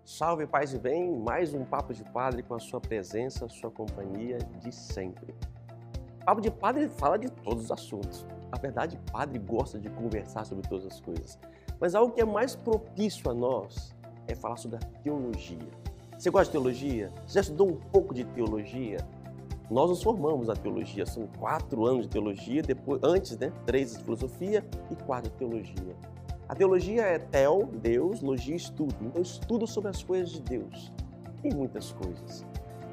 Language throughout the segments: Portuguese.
Salve, paz e bem, mais um Papo de Padre com a sua presença, a sua companhia de sempre. Papo de Padre fala de todos os assuntos. Na verdade, padre gosta de conversar sobre todas as coisas. Mas algo que é mais propício a nós é falar sobre a teologia. Você gosta de teologia? Você já estudou um pouco de teologia? Nós nos formamos na teologia, são 4 anos de teologia, antes, 3 de filosofia e 4 de teologia. A teologia é theo, Deus, logia, estudo. Então, estudo sobre as coisas de Deus. Tem muitas coisas.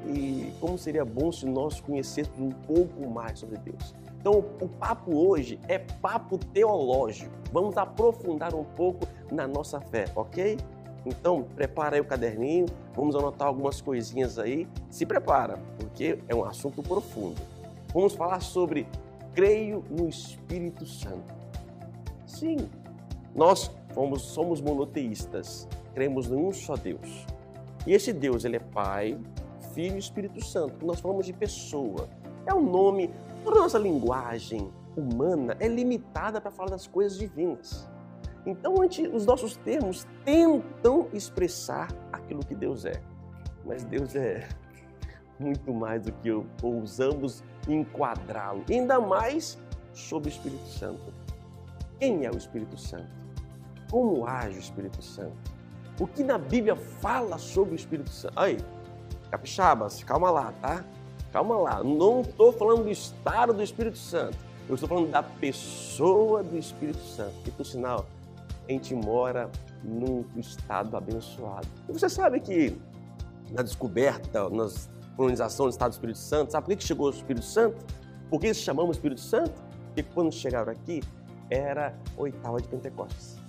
E como seria bom se nós conhecêssemos um pouco mais sobre Deus. Então, o papo hoje é papo teológico. Vamos aprofundar um pouco na nossa fé, ok? Então, prepara aí o caderninho, vamos anotar algumas coisinhas aí. Se prepara, porque é um assunto profundo. Vamos falar sobre creio no Espírito Santo. Sim. Nós somos monoteístas, cremos em um só Deus. E esse Deus, ele é Pai, Filho e Espírito Santo. Nós falamos de pessoa. É um nome, toda a nossa linguagem humana é limitada para falar das coisas divinas. Então, os nossos termos tentam expressar aquilo que Deus é. Mas Deus é muito mais do que ousamos enquadrá-lo. Ainda mais sobre o Espírito Santo. Quem é o Espírito Santo? Como age o Espírito Santo? O que na Bíblia fala sobre o Espírito Santo? Aí, capixabas, calma lá, tá? Calma lá. Não estou falando do estado do Espírito Santo. Eu estou falando da pessoa do Espírito Santo. E, por sinal, a gente mora num estado abençoado. E você sabe que na descoberta, na colonização do estado do Espírito Santo, sabe por que chegou o Espírito Santo? Por que chamamos Espírito Santo? Porque quando chegaram aqui, era a 8ª de Pentecostes.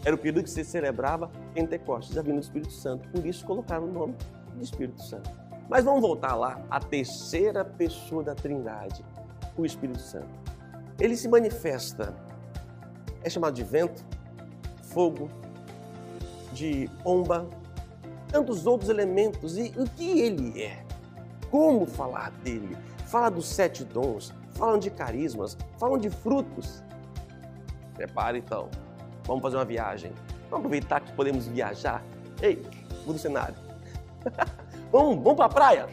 Era o período que se celebrava Pentecostes, a vinda do Espírito Santo. Por isso colocaram o nome de Espírito Santo. Mas vamos voltar lá, a terceira pessoa da Trindade, o Espírito Santo. Ele se manifesta, é chamado de vento, fogo, de pomba, tantos outros elementos. E o que ele é? Como falar dele? Fala dos 7 dons, falam de carismas, falam de frutos. Prepara então, vamos fazer uma viagem. Vamos aproveitar que podemos viajar. Ei, muda o cenário. vamos para a praia?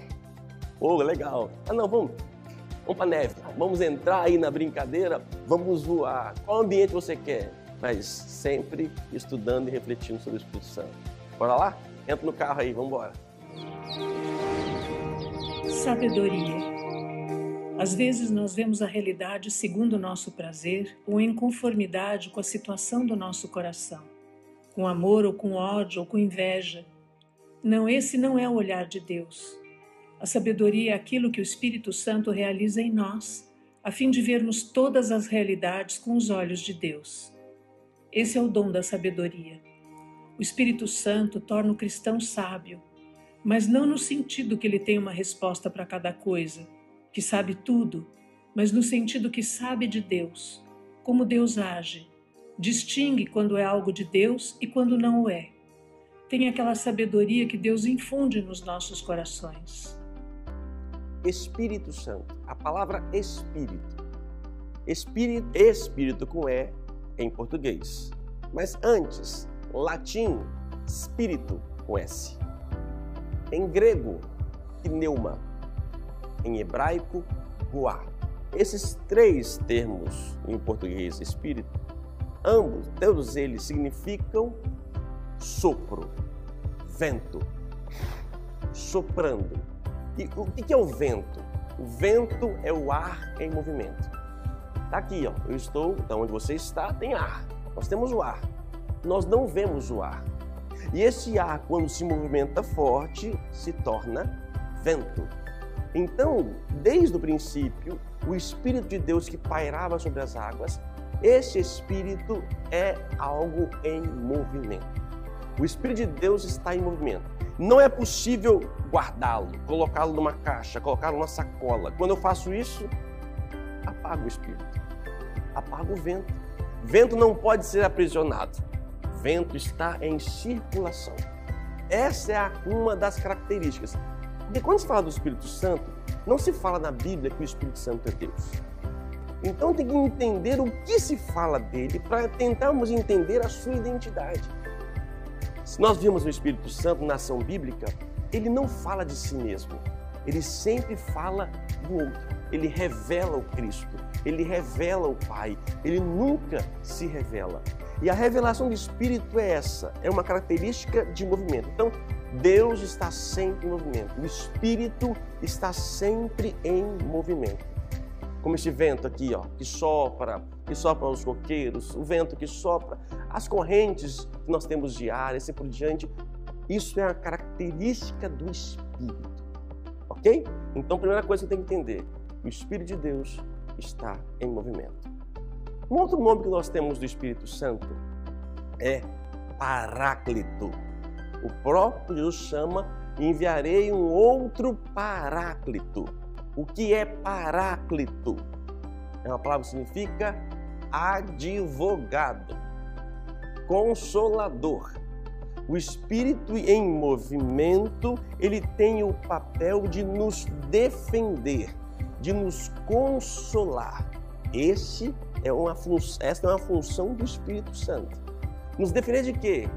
Oh, legal. Não, vamos para a neve. Vamos entrar aí na brincadeira, vamos voar. Qual ambiente você quer? Mas sempre estudando e refletindo sobre o Espírito Santo. Bora lá? Entra no carro aí, vamos embora. Sabedoria. Às vezes nós vemos a realidade segundo o nosso prazer ou em conformidade com a situação do nosso coração, com amor ou com ódio ou com inveja. Não, esse não é o olhar de Deus. A sabedoria é aquilo que o Espírito Santo realiza em nós, a fim de vermos todas as realidades com os olhos de Deus. Esse é o dom da sabedoria. O Espírito Santo torna o cristão sábio, mas não no sentido que ele tem uma resposta para cada coisa, que sabe tudo, mas no sentido que sabe de Deus, como Deus age, distingue quando é algo de Deus e quando não o é. Tem aquela sabedoria que Deus infunde nos nossos corações. Espírito Santo, a palavra Espírito. Espírito com E em português. Mas antes, latim, espírito com S. Em grego, pneuma. Em hebraico, ruá. Esses 3 termos em português, espírito, todos eles significam sopro, vento, soprando. E o que é o vento? O vento é o ar em movimento. Está aqui, ó. Eu estou, da onde você está, tem ar. Nós temos o ar. Nós não vemos o ar. E esse ar, quando se movimenta forte, se torna vento. Então, desde o princípio, o Espírito de Deus que pairava sobre as águas, esse Espírito é algo em movimento. O Espírito de Deus está em movimento. Não é possível guardá-lo, colocá-lo numa caixa, colocá-lo numa sacola. Quando eu faço isso, apago o Espírito, apago o vento. Vento não pode ser aprisionado. Vento está em circulação. Essa é uma das características. Porque quando se fala do Espírito Santo, não se fala na Bíblia que o Espírito Santo é Deus. Então tem que entender o que se fala dele para tentarmos entender a sua identidade. Se nós vimos o Espírito Santo na ação bíblica, ele não fala de si mesmo, ele sempre fala do outro. Ele revela o Cristo, ele revela o Pai, ele nunca se revela. E a revelação do Espírito é essa, é uma característica de movimento. Então, Deus está sempre em movimento, o Espírito está sempre em movimento. Como esse vento aqui, ó, que sopra os coqueiros, o vento que sopra, as correntes que nós temos de ar e assim por diante. Isso é uma característica do Espírito, ok? Então, a primeira coisa que você tem que entender, o Espírito de Deus está em movimento. Um outro nome que nós temos do Espírito Santo é Paráclito. O próprio Jesus chama, enviarei um outro Paráclito. O que é Paráclito? É uma palavra que significa advogado, consolador. O Espírito em movimento, ele tem o papel de nos defender, de nos consolar. Essa é uma função do Espírito Santo. Nos defender de quê?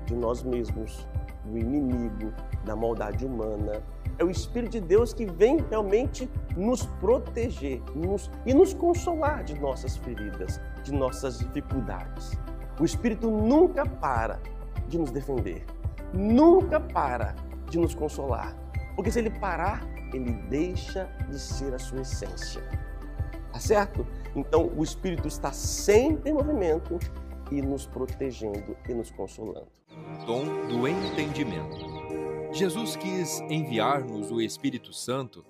De nós mesmos, do inimigo, da maldade humana. É o Espírito de Deus que vem realmente nos proteger e nos consolar de nossas feridas, de nossas dificuldades. O Espírito nunca para de nos defender, nunca para de nos consolar. Porque se ele parar, ele deixa de ser a sua essência. Tá certo? Então, o Espírito está sempre em movimento e nos protegendo e nos consolando. Dom do entendimento. Jesus quis enviar-nos o Espírito Santo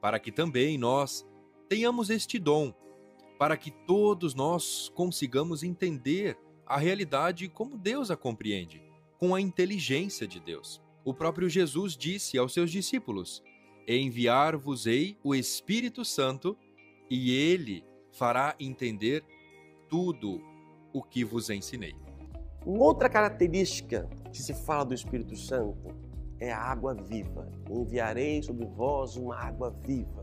para que também nós tenhamos este dom, para que todos nós consigamos entender a realidade como Deus a compreende, com a inteligência de Deus. O próprio Jesus disse aos seus discípulos: enviar-vos-ei o Espírito Santo e ele fará entender tudo o que vos ensinei. Uma outra característica que se fala do Espírito Santo é a água viva. Enviarei sobre vós uma água viva.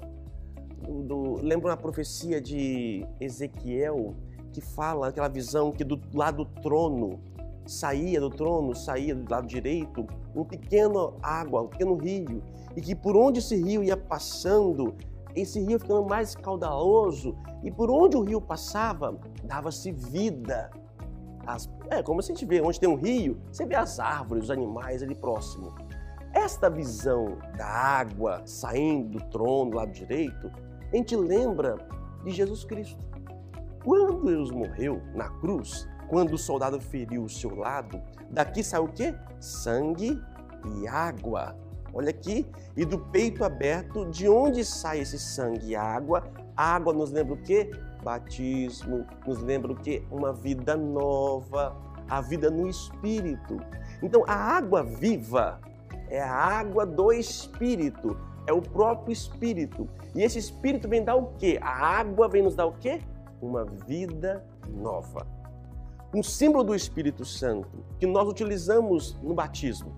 Lembra uma profecia de Ezequiel que fala aquela visão que do lado do trono saía do lado direito um pequeno água, um pequeno rio, e que por onde esse rio ia passando, esse rio ficando mais caudaloso, e por onde o rio passava, dava-se vida. Como a gente vê, onde tem um rio, você vê as árvores, os animais ali próximo. Esta visão da água saindo do trono do lado direito, a gente lembra de Jesus Cristo. Quando Jesus morreu na cruz, quando o soldado feriu o seu lado, daqui saiu o quê? Sangue e água. Olha aqui, e do peito aberto, de onde sai esse sangue e água? A água nos lembra o quê? Batismo, nos lembra o quê? Uma vida nova, a vida no Espírito. Então, a água viva é a água do Espírito, é o próprio Espírito. E esse Espírito vem dar o quê? A água vem nos dar o quê? Uma vida nova. Um símbolo do Espírito Santo que nós utilizamos no batismo.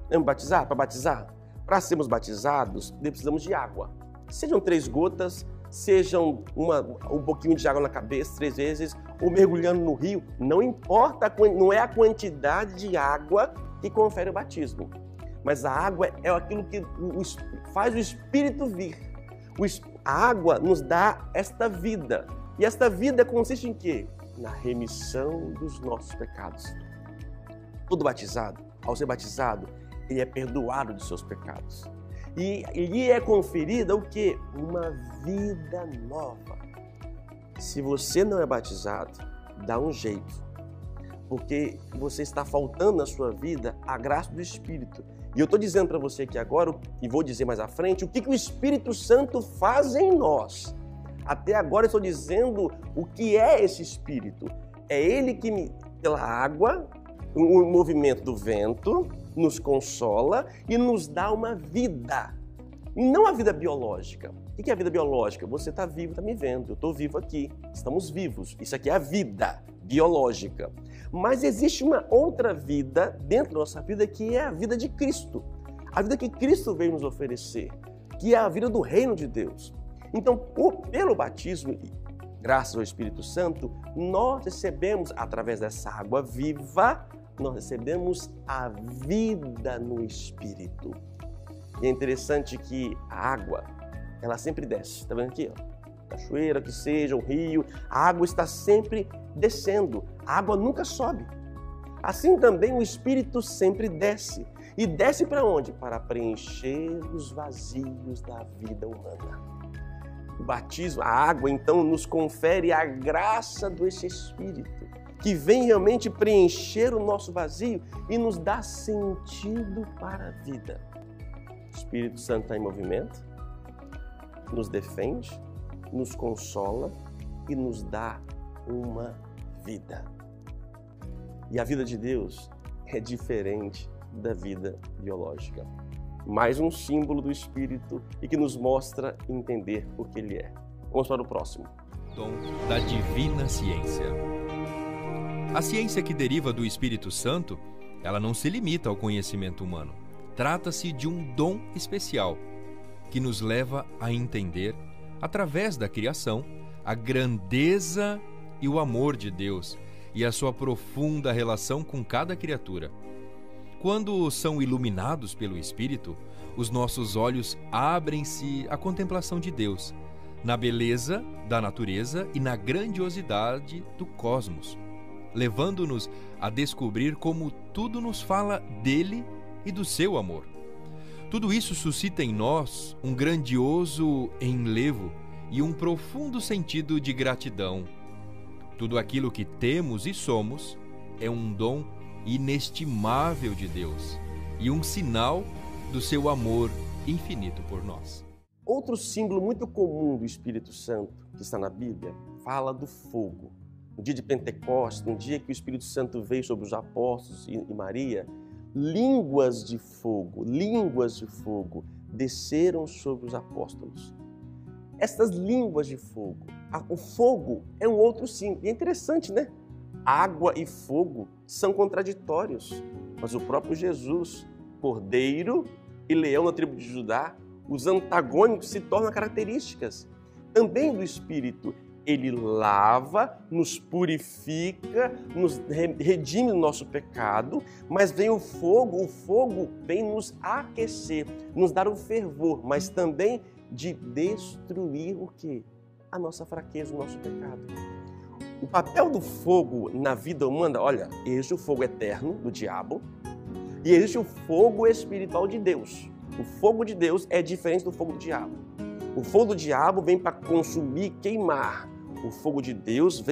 Vamos batizar? Para batizar? Para sermos batizados, precisamos de água. Sejam 3 gotas, sejam um pouquinho de água na cabeça 3 vezes, ou mergulhando no rio, não importa, não é a quantidade de água que confere o batismo. Mas a água é aquilo que faz o Espírito vir. A água nos dá esta vida. E esta vida consiste em quê? Na remissão dos nossos pecados. Todo batizado, ao ser batizado, ele é perdoado dos seus pecados. E lhe é conferida o quê? Uma vida nova. Se você não é batizado, dá um jeito. Porque você está faltando na sua vida a graça do Espírito. E eu estou dizendo para você aqui agora, e vou dizer mais à frente, o que o Espírito Santo faz em nós. Até agora eu estou dizendo o que é esse Espírito. É ele que, pela água, o movimento do vento, nos consola e nos dá uma vida. E não a vida biológica. O que é a vida biológica? Você está vivo, está me vendo. Eu estou vivo aqui. Estamos vivos. Isso aqui é a vida biológica. Mas existe uma outra vida dentro da nossa vida que é a vida de Cristo. A vida que Cristo veio nos oferecer, que é a vida do reino de Deus. Então, pelo batismo, graças ao Espírito Santo, nós recebemos, através dessa água viva, nós recebemos a vida no Espírito. E é interessante que a água, ela sempre desce. Está vendo aqui? Cachoeira, que seja, um rio, a água está sempre descendo. A água nunca sobe. Assim também o Espírito sempre desce. E desce para onde? Para preencher os vazios da vida humana. O batismo, a água, então, nos confere a graça desse Espírito, que vem realmente preencher o nosso vazio e nos dá sentido para a vida. O Espírito Santo está em movimento, nos defende, nos consola e nos dá uma vida. E a vida de Deus é diferente da vida biológica. Mais um símbolo do Espírito e que nos mostra entender o que Ele é. Vamos para o próximo. Dom da divina ciência. A ciência que deriva do Espírito Santo, ela não se limita ao conhecimento humano. Trata-se de um dom especial que nos leva a entender, através da criação, a grandeza e o amor de Deus e a sua profunda relação com cada criatura. Quando são iluminados pelo Espírito, os nossos olhos abrem-se à contemplação de Deus, na beleza da natureza e na grandiosidade do cosmos, levando-nos a descobrir como tudo nos fala dele e do seu amor. Tudo isso suscita em nós um grandioso enlevo e um profundo sentido de gratidão. Tudo aquilo que temos e somos é um dom inestimável de Deus e um sinal do seu amor infinito por nós. Outro símbolo muito comum do Espírito Santo que está na Bíblia fala do fogo. No dia de Pentecostes, no dia que o Espírito Santo veio sobre os apóstolos e Maria, línguas de fogo desceram sobre os apóstolos. Essas línguas de fogo, o fogo é um outro símbolo. E é interessante, né? Água e fogo são contraditórios, mas o próprio Jesus, cordeiro e leão da tribo de Judá, os antagônicos se tornam características também do Espírito. Ele lava, nos purifica, nos redime do nosso pecado, mas vem o fogo vem nos aquecer, nos dar o fervor, mas também de destruir o quê? A nossa fraqueza, o nosso pecado. O papel do fogo na vida humana, olha, existe o fogo eterno do diabo e existe o fogo espiritual de Deus. O fogo de Deus é diferente do fogo do diabo. O fogo do diabo vem para consumir, queimar. O fogo de Deus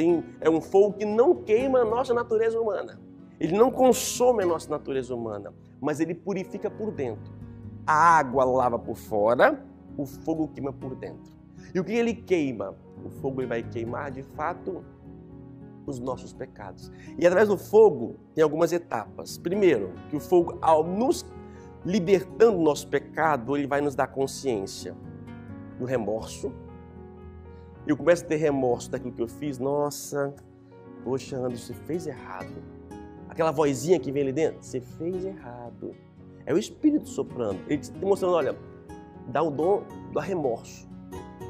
é um fogo que não queima a nossa natureza humana. Ele não consome a nossa natureza humana, mas ele purifica por dentro. A água lava por fora, o fogo queima por dentro. E o que ele queima? O fogo ele vai queimar, de fato, os nossos pecados. E através do fogo tem algumas etapas. Primeiro, que o fogo, ao nos libertando do nosso pecado, ele vai nos dar consciência do remorso. Eu começo a ter remorso daquilo que eu fiz. Nossa, poxa, Anderson, você fez errado. Aquela vozinha que vem ali dentro, você fez errado. É o Espírito soprando. Ele te mostrando, olha, dá o dom do remorso.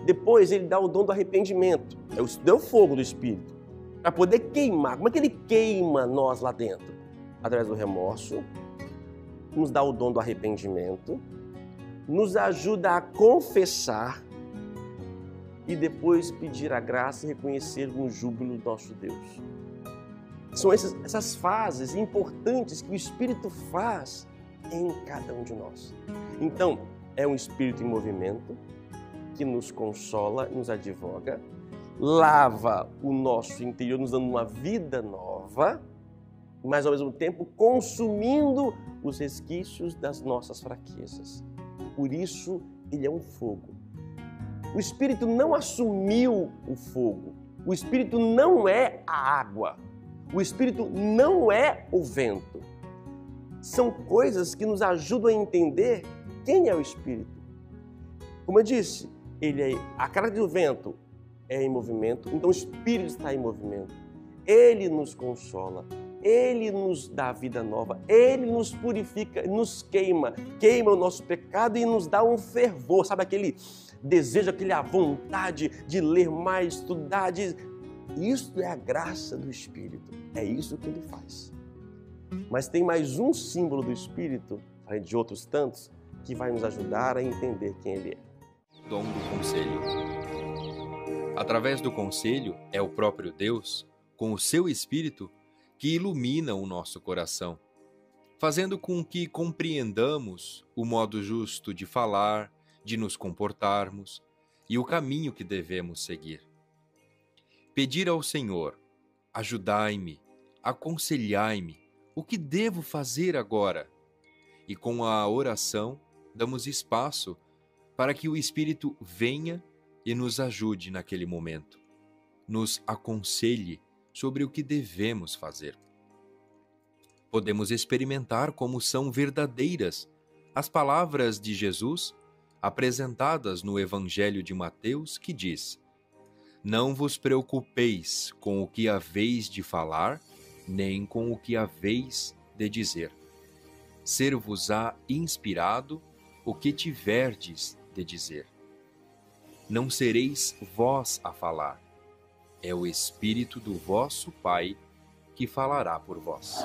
Depois ele dá o dom do arrependimento. É o fogo do Espírito. Para poder queimar. Como é que ele queima nós lá dentro? Através do remorso. Nos dá o dom do arrependimento. Nos ajuda a confessar. E depois pedir a graça e reconhecer o júbilo do nosso Deus. São essas fases importantes que o Espírito faz em cada um de nós. Então, é um Espírito em movimento que nos consola, nos advoga, lava o nosso interior, nos dando uma vida nova, mas ao mesmo tempo consumindo os resquícios das nossas fraquezas. Por isso, ele é um fogo. O Espírito não assumiu o fogo. O Espírito não é a água. O Espírito não é o vento. São coisas que nos ajudam a entender quem é o Espírito. Como eu disse, a cara do vento é em movimento, então o Espírito está em movimento. Ele nos consola, Ele nos dá vida nova, Ele nos purifica, nos queima o nosso pecado e nos dá um fervor, sabe aquele desejo, aquela vontade de ler mais, estudar. Isso é a graça do Espírito, é isso que Ele faz. Mas tem mais um símbolo do Espírito, além de outros tantos, que vai nos ajudar a entender quem Ele é. Dom do conselho. Através do conselho, é o próprio Deus, com o seu Espírito, que ilumina o nosso coração, fazendo com que compreendamos o modo justo de falar, de nos comportarmos e o caminho que devemos seguir. Pedir ao Senhor, ajudai-me, aconselhai-me, o que devo fazer agora? E com a oração, damos espaço para que o Espírito venha e nos ajude naquele momento, nos aconselhe sobre o que devemos fazer. Podemos experimentar como são verdadeiras as palavras de Jesus apresentadas no Evangelho de Mateus, que diz: não vos preocupeis com o que haveis de falar, nem com o que haveis de dizer. Ser-vos-á inspirado o que tiverdes de dizer. Não sereis vós a falar, é o Espírito do vosso Pai que falará por vós.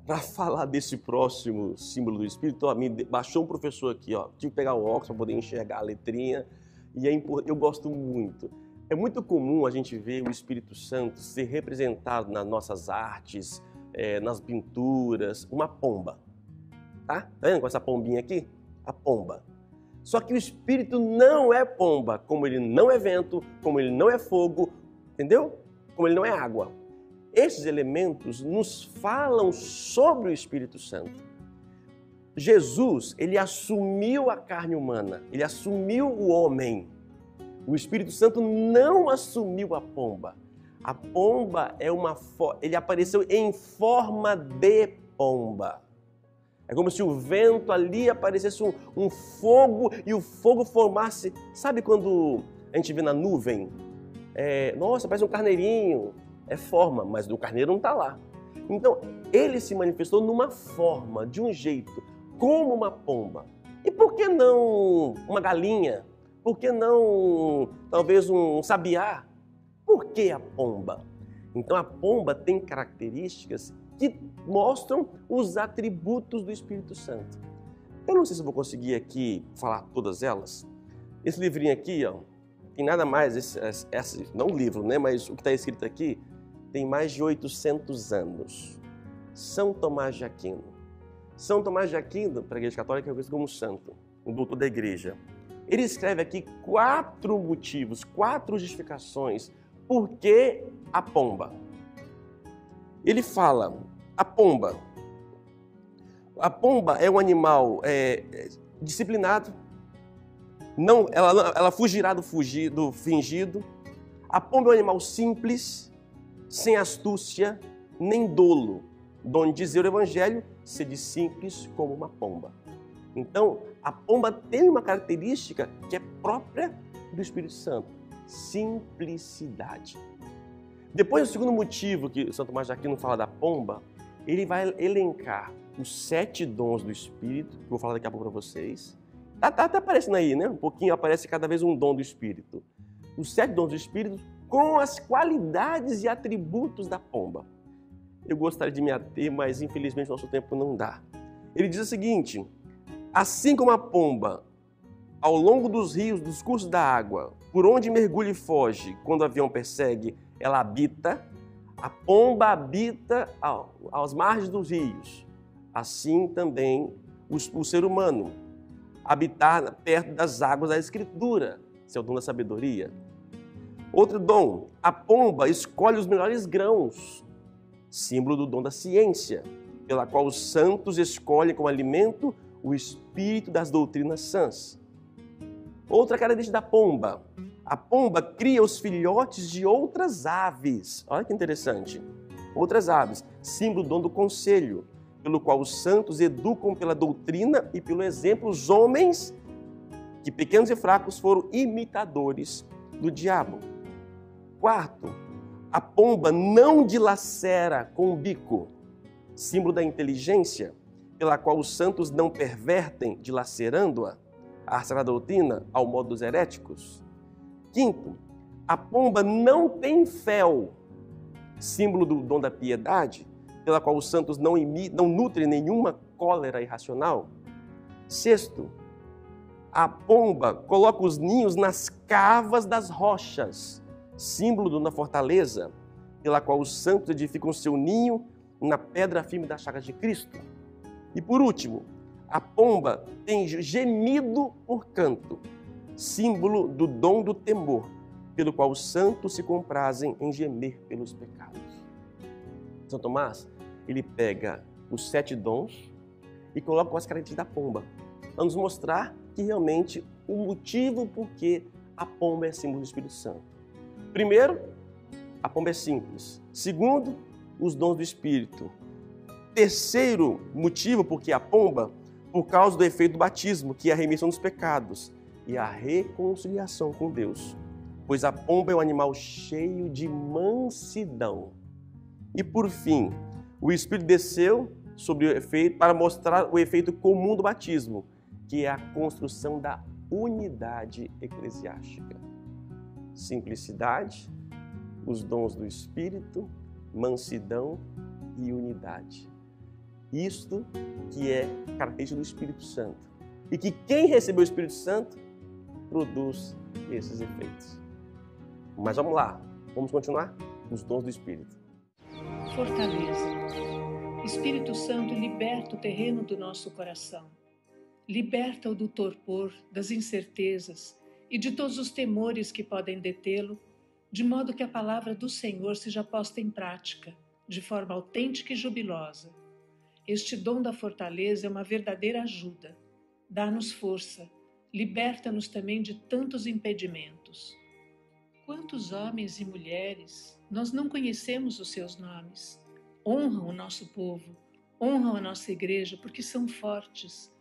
Para falar desse próximo símbolo do Espírito, ó, me baixou um professor aqui, ó, tive que pegar o óculos para poder enxergar a letrinha, e eu gosto muito. É muito comum a gente ver o Espírito Santo ser representado nas nossas artes, nas pinturas, uma pomba. Tá vendo com essa pombinha aqui? A pomba. Só que o Espírito não é pomba, como ele não é vento, como ele não é fogo, entendeu? Como ele não é água. Esses elementos nos falam sobre o Espírito Santo. Jesus, ele assumiu a carne humana, ele assumiu o homem. O Espírito Santo não assumiu a pomba. A pomba ele apareceu em forma de pomba. É como se o vento ali aparecesse um fogo e o fogo formasse... Sabe quando a gente vê na nuvem? Nossa, parece um carneirinho. É forma, mas o carneiro não está lá. Então, ele se manifestou numa forma, de um jeito, como uma pomba. E por que não uma galinha? Por que não, talvez, um sabiá? Por que a pomba? Então, a pomba tem características que mostram os atributos do Espírito Santo. Eu não sei se eu vou conseguir aqui falar todas elas. Esse livrinho aqui, ó, tem nada mais, não o livro, né, mas o que está escrito aqui, tem mais de 800 anos. São Tomás de Aquino. São Tomás de Aquino, para a Igreja Católica, é conhecido como santo, um doutor da Igreja. Ele escreve aqui 4 motivos, 4 justificações por que a pomba. Ele fala, a pomba é um animal disciplinado, ela fugirá do fingido. A pomba é um animal simples, sem astúcia, nem dolo. Donde dizer o Evangelho, sede simples como uma pomba. Então, a pomba tem uma característica que é própria do Espírito Santo, simplicidade. Depois, o segundo motivo que São Tomás de Aquino fala da pomba, ele vai elencar os 7 dons do Espírito, que eu vou falar daqui a pouco para vocês. Tá até aparecendo aí, né? Um pouquinho aparece cada vez um dom do Espírito. Os 7 dons do Espírito com as qualidades e atributos da pomba. Eu gostaria de me ater, mas infelizmente nosso tempo não dá. Ele diz o seguinte: assim como a pomba, ao longo dos rios, dos cursos da água, por onde mergulha e foge, quando o avião persegue, ela habita, a pomba habita às margens dos rios. Assim também o ser humano, habitar perto das águas da Escritura, esse é o dom da sabedoria. Outro dom, a pomba escolhe os melhores grãos, símbolo do dom da ciência, pela qual os santos escolhem como alimento o espírito das doutrinas sãs. Outra característica da pomba, a pomba cria os filhotes de outras aves. Olha que interessante. Outras aves, símbolo do dom do conselho, pelo qual os santos educam pela doutrina e pelo exemplo os homens que, pequenos e fracos, foram imitadores do diabo. Quarto, a pomba não dilacera com o bico, símbolo da inteligência, pela qual os santos não pervertem, dilacerando-a, a sagrada doutrina, ao modo dos heréticos. Quinto, a pomba não tem fel, símbolo do dom da piedade, pela qual os santos não nutrem nenhuma cólera irracional. Sexto, a pomba coloca os ninhos nas cavas das rochas, símbolo da fortaleza, pela qual os santos edificam seu ninho na pedra firme das chagas de Cristo. E por último, a pomba tem gemido por canto, símbolo do dom do temor, pelo qual os santos se comprazem em gemer pelos pecados. São Tomás, ele pega os 7 dons e coloca as características da pomba, para nos mostrar que realmente o motivo por que a pomba é símbolo do Espírito Santo. Primeiro, a pomba é simples. Segundo, os dons do Espírito. Terceiro motivo por que a pomba, por causa do efeito do batismo, que é a remissão dos pecados e a reconciliação com Deus. Pois a pomba é um animal cheio de mansidão. E por fim, o Espírito desceu sobre o efeito para mostrar o efeito comum do batismo, que é a construção da unidade eclesiástica. Simplicidade, os dons do Espírito, mansidão e unidade. Isto que é característica do Espírito Santo. E que quem recebeu o Espírito Santo produz esses efeitos. Mas vamos lá, vamos continuar? Os dons do Espírito. Fortaleza. Espírito Santo liberta o terreno do nosso coração. Liberta-o do torpor, das incertezas e de todos os temores que podem detê-lo, de modo que a palavra do Senhor seja posta em prática, de forma autêntica e jubilosa. Este dom da fortaleza é uma verdadeira ajuda. Dá-nos força, liberta-nos também de tantos impedimentos. Quantos homens e mulheres nós não conhecemos os seus nomes? Honram o nosso povo, honram a nossa igreja porque são fortes.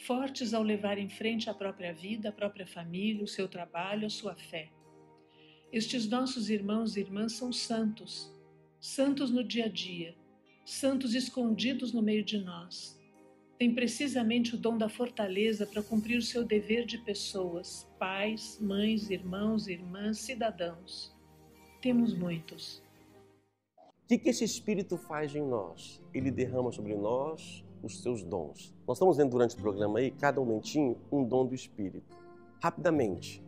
Fortes ao levar em frente a própria vida, a própria família, o seu trabalho, a sua fé. Estes nossos irmãos e irmãs são santos, santos no dia a dia, santos escondidos no meio de nós. Têm precisamente o dom da fortaleza para cumprir o seu dever de pessoas, pais, mães, irmãos, irmãs, cidadãos. Temos muitos. O que esse Espírito faz em nós? Ele derrama sobre nós os seus dons. Nós estamos vendo durante o programa aí, cada momentinho, um dom do Espírito. Rapidamente,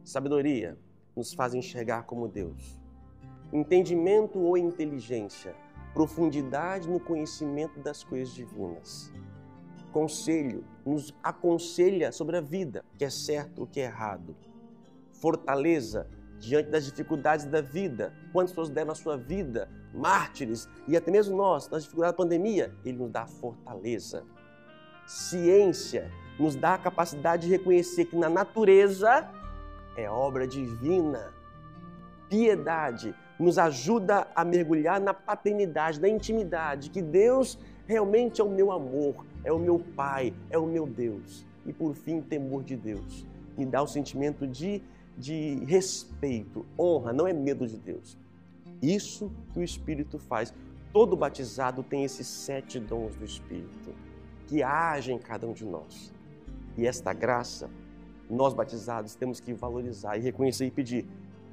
sabedoria nos faz enxergar como Deus. Entendimento ou inteligência, profundidade no conhecimento das coisas divinas. Conselho, nos aconselha sobre a vida, o que é certo, o que é errado. Fortaleza, diante das dificuldades da vida. Quantas pessoas deram a sua vida, mártires, e até mesmo nós, nas dificuldades da pandemia, Ele nos dá fortaleza. Ciência nos dá a capacidade de reconhecer que na natureza é obra divina. Piedade nos ajuda a mergulhar na paternidade, na intimidade, que Deus realmente é o meu amor, é o meu Pai, é o meu Deus. E por fim, temor de Deus. Me dá o sentimento de respeito, honra, não é medo de Deus. Isso que o Espírito faz. Todo batizado tem esses 7 dons do Espírito que agem em cada um de nós. E esta graça, nós batizados temos que valorizar e reconhecer e pedir: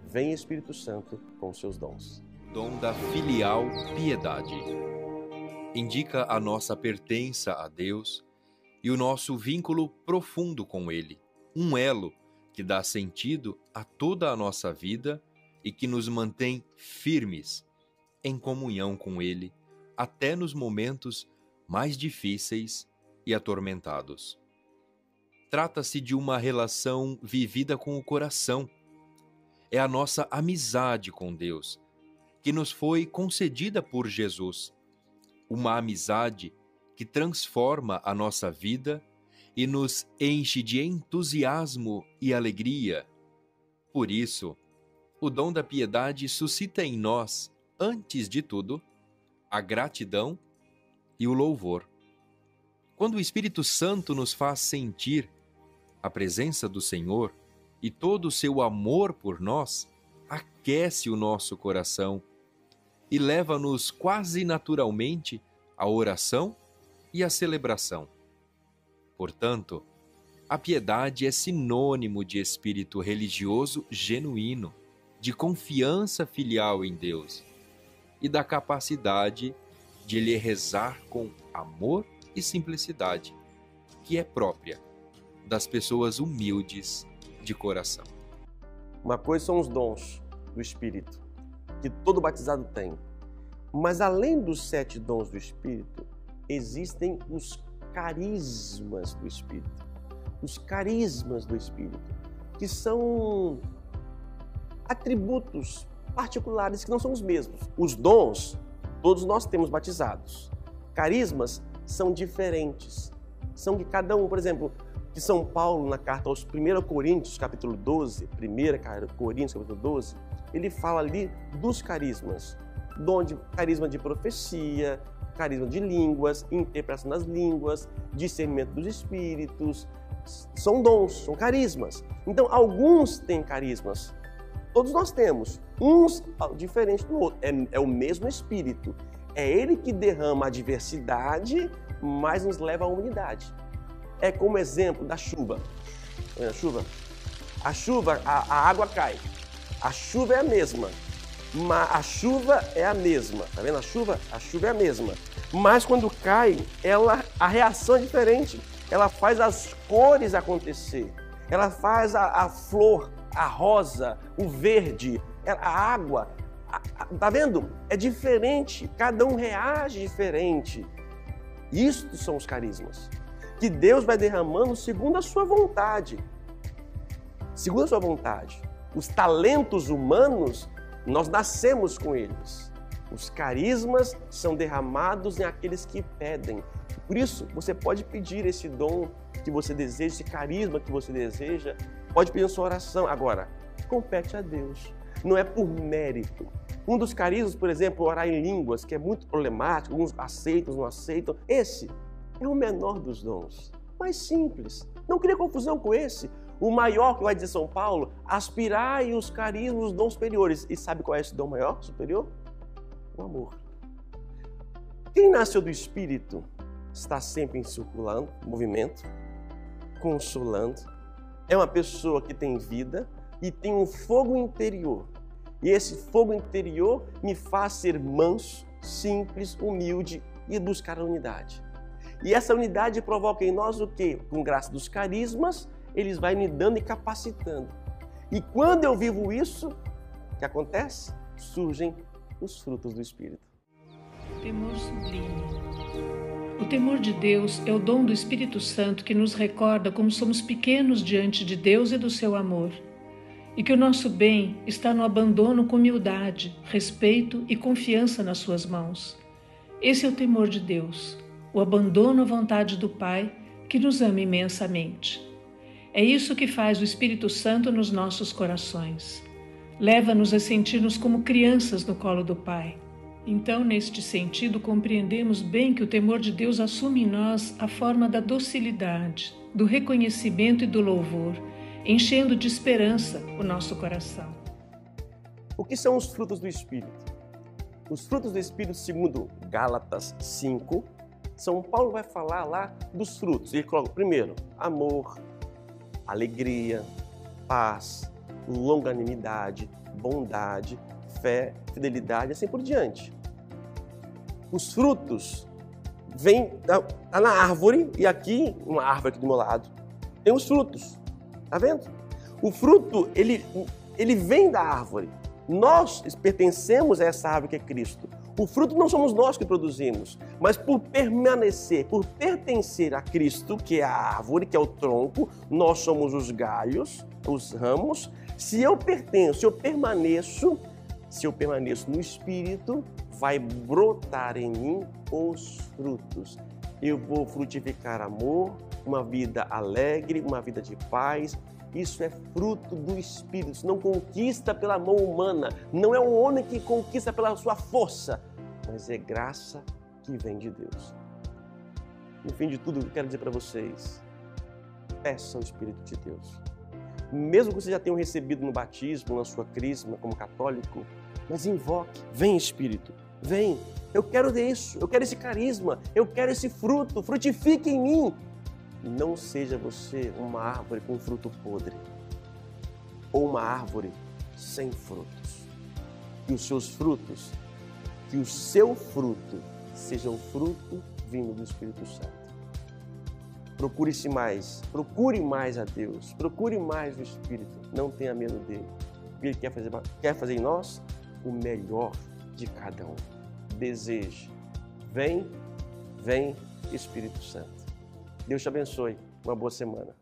vem Espírito Santo com os seus dons. Dom da filial piedade. Indica a nossa pertença a Deus e o nosso vínculo profundo com Ele. Um elo que dá sentido a toda a nossa vida e que nos mantém firmes em comunhão com Ele, até nos momentos mais difíceis e atormentados. Trata-se de uma relação vivida com o coração. É a nossa amizade com Deus, que nos foi concedida por Jesus. Uma amizade que transforma a nossa vida e nos enche de entusiasmo e alegria. Por isso, o dom da piedade suscita em nós, antes de tudo, a gratidão e o louvor. Quando o Espírito Santo nos faz sentir a presença do Senhor e todo o seu amor por nós, aquece o nosso coração e leva-nos quase naturalmente à oração e à celebração. Portanto, a piedade é sinônimo de espírito religioso genuíno, de confiança filial em Deus e da capacidade de lhe rezar com amor e simplicidade, que é própria das pessoas humildes de coração. Uma coisa são os dons do Espírito, que todo batizado tem. Mas além dos 7 dons do Espírito, existem os carismas do Espírito. Os carismas do Espírito, que são atributos particulares que não são os mesmos. Os dons, todos nós temos batizados. Carismas são diferentes. São de cada um, por exemplo, que São Paulo, na carta aos 1 Coríntios, capítulo 12, 1 Coríntios, capítulo 12, ele fala ali dos carismas. Carisma de profecia, carisma de línguas, interpretação das línguas, discernimento dos espíritos. São dons, são carismas. Então, alguns têm carismas. Todos nós temos. Uns diferentes do outro. É o mesmo Espírito. É Ele que derrama a diversidade, mas nos leva à unidade. É como exemplo da chuva. A chuva, a água cai. A chuva é a mesma. A chuva é a mesma. Tá vendo a chuva? A chuva é a mesma. Mas quando cai, a reação é diferente. Ela faz as cores acontecer. Ela faz a flor, a rosa, o verde, a água. Tá vendo? É diferente. Cada um reage diferente. Isto são os carismas. Que Deus vai derramando segundo a sua vontade. Segundo a sua vontade. Os talentos humanos, nós nascemos com eles. Os carismas são derramados em aqueles que pedem. Por isso, você pode pedir esse dom que você deseja, esse carisma que você deseja, pode pedir na sua oração. Agora, compete a Deus. Não é por mérito. Um dos carismas, por exemplo, orar em línguas, que é muito problemático, alguns aceitam, não aceitam. Esse é o menor dos dons, mais simples. Não cria confusão com esse. O maior, que vai dizer São Paulo, aspirai os carismas, os dons superiores. E sabe qual é esse dom maior, superior? O amor. Quem nasceu do Espírito está sempre em circulando, movimento, consolando. É uma pessoa que tem vida e tem um fogo interior. E esse fogo interior me faz ser manso, simples, humilde e buscar a unidade. E essa unidade provoca em nós o quê? Com graça dos carismas, eles vão me dando e capacitando. E quando eu vivo isso, o que acontece? Surgem os frutos do Espírito. Temor sublime. O temor de Deus é o dom do Espírito Santo que nos recorda como somos pequenos diante de Deus e do seu amor. E que o nosso bem está no abandono com humildade, respeito e confiança nas suas mãos. Esse é o temor de Deus, o abandono à vontade do Pai, que nos ama imensamente. É isso que faz o Espírito Santo nos nossos corações. Leva-nos a sentir-nos como crianças no colo do Pai. Então, neste sentido, compreendemos bem que o temor de Deus assume em nós a forma da docilidade, do reconhecimento e do louvor, enchendo de esperança o nosso coração. O que são os frutos do Espírito? Os frutos do Espírito, segundo Gálatas 5, São Paulo vai falar lá dos frutos. Ele coloca primeiro amor, alegria, paz, longanimidade, bondade, fé, fidelidade, assim por diante. Os frutos vêm tá na árvore, e aqui, uma árvore aqui do meu lado, tem os frutos. Tá vendo? O fruto, ele vem da árvore. Nós pertencemos a essa árvore que é Cristo. O fruto não somos nós que produzimos, mas por permanecer, por pertencer a Cristo, que é a árvore, que é o tronco, nós somos os galhos, os ramos. Se eu pertenço, se eu permaneço no Espírito, vai brotar em mim os frutos. Eu vou frutificar amor, uma vida alegre, uma vida de paz. Isso é fruto do Espírito, isso não conquista pela mão humana, não é um homem que conquista pela sua força, mas é graça que vem de Deus. No fim de tudo, eu quero dizer para vocês, peça o Espírito de Deus. Mesmo que você já tenha recebido no batismo, na sua crisma como católico, mas invoque, vem Espírito, vem, eu quero isso, eu quero esse carisma, eu quero esse fruto, frutifique em mim. Não seja você uma árvore com fruto podre ou uma árvore sem frutos. Que o seu fruto seja o fruto vindo do Espírito Santo. Procure-se mais, procure mais a Deus, procure mais o Espírito, não tenha medo dele. Ele quer fazer em nós o melhor de cada um. Deseje. Vem Espírito Santo. Deus te abençoe. Uma boa semana.